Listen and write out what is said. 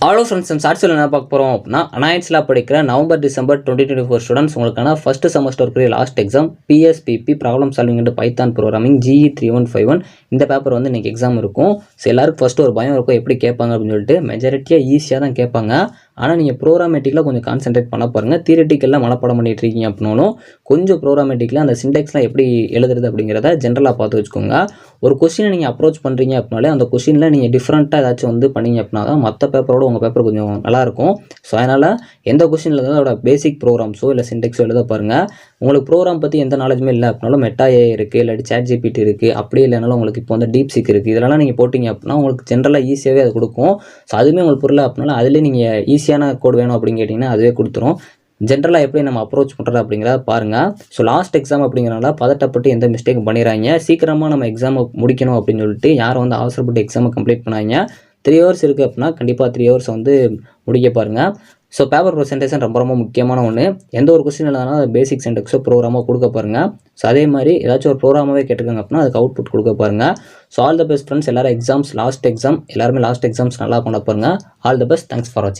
Hello friends, நம்ம ஷார்ட்ஸில் என்ன பார்க்க போகிறோம் அப்படின்னா, அனாயன்ஸில் படிக்கிற நவம்பர் டிசம்பர் 2024 ஸ்டூடெண்ட்ஸ் உங்களுக்கான ஃபர்ஸ்ட் செமஸ்டருக்குரிய last exam PSPP problem solving and python programming GE 3151 இந்த பேப்பர் வந்து இன்றைக்கி எக்ஸாம் இருக்கும். ஸோ எல்லாருக்கும் ஃபஸ்ட்டு ஒரு பயம் இருக்கும், எப்படி கேட்பாங்க அப்படின்னு சொல்லிட்டு. மெஜாரிட்டியாக ஈஸியாக தான் கேட்பாங்க. ஆனால் நீங்கள் ப்ரோக்ராமேட்டிக்கில் கொஞ்சம் கான்சென்ட்ரேட் பண்ண பாருங்கள். தியரிட்டிக்கெல்லாம் மனப்பாடம் பண்ணிட்டு இருக்கீங்க அப்படின்னாலும் கொஞ்சம் ப்ரோக்ராமேட்டிக்கில் அந்த சிண்டெக்ஸ்லாம் எப்படி எழுதுறது அப்படிங்கிறத ஜென்ரலாக பார்த்து வச்சுக்கோங்க. ஒரு கொஸ்டினை நீங்கள் அப்ரோச் பண்ணுறீங்க அப்படின்னாலே அந்த கொஸ்டினில் நீங்கள் டிஃப்ரெண்ட்டாக ஏதாச்சும் வந்து பண்ணீங்க அப்படின்னா தான் மற்ற பேப்பரோட உங்கள் பேப்பர் கொஞ்சம் நல்லாயிருக்கும். ஸோ அதனால் எந்த கொஸ்டினில் தான் அதோட பேசிக் ப்ரோக்ராம்ஸோ இல்லை சிண்டெக்ஸோ எழுத பாருங்கள். உங்களுக்கு ப்ரோக்ராம் பற்றி எந்த நாலேஜுமே இல்லை அப்படின்னாலும் மெட்டா AI இருக்குது, இல்லாட்டி ChatGPT இருக்குது. அப்படியே இல்லைனாலும் உங்களுக்கு இப்போ வந்து DeepSeek இருக்குது. இதெல்லாம் நீங்கள் போட்டிங்க அப்படின்னா உங்களுக்கு ஜென்ரலாக ஈஸியாகவே அது கொடுக்கும். ஸோ அதுவுமே உங்களுக்கு புரியல அப்படின்னாலும் அதிலே நீங்கள் ஈஸியான கோட் வேணும் அப்படின்னு கேட்டிங்கன்னா அதுவே கொடுத்துரும். ஜென்ரலாக எப்படி நம்ம அப்ரோச் பண்ணுறது அப்படிங்கிறத பாருங்கள். ஸோ லாஸ்ட் எக்ஸாம் அப்படிங்கிறனால பதட்டப்பட்டு எந்த மிஸ்டேக்கும் பண்ணிடுறாங்க. சீக்கிரமாக நம்ம எக்ஸாமை முடிக்கணும் அப்படின்னு சொல்லிட்டு யாரும் வந்து அவசரப்பட்டு எக்ஸாமை கம்ப்ளீட் பண்ணாங்க. 3 ஹவர்ஸ் இருக்குது அப்படின்னா கண்டிப்பாக 3 ஹவர்ஸ் வந்து முடிக்க பாருங்கள். ஸோ பேப்பர் ப்ரெசன்டேஷன் ரொம்ப ரொம்ப முக்கியமான ஒன்று. எந்த ஒரு கொஸ்டின் எழுதாலும் அது பேசிக் சென்டெக்ஸோ ப்ரோக்ராமோ கொடுக்க பாருங்கள். ஸோ அதே மாதிரி ஏதாச்சும் ஒரு ப்ரோக்ராமாகவே கேட்டிருக்காங்க அப்படின்னா அதுக்கு அவுட்புட் கொடுக்க பாருங்கள். So all the best friends. எல்லாரும் எக்ஸாம்ஸ் லாஸ்ட் எக்ஸாம் எல்லாருமே லாஸ்ட் எக்ஸாம்ஸ் நல்லா பண்ண பாருங்கள். All the best. Thanks for வாட்சிங்.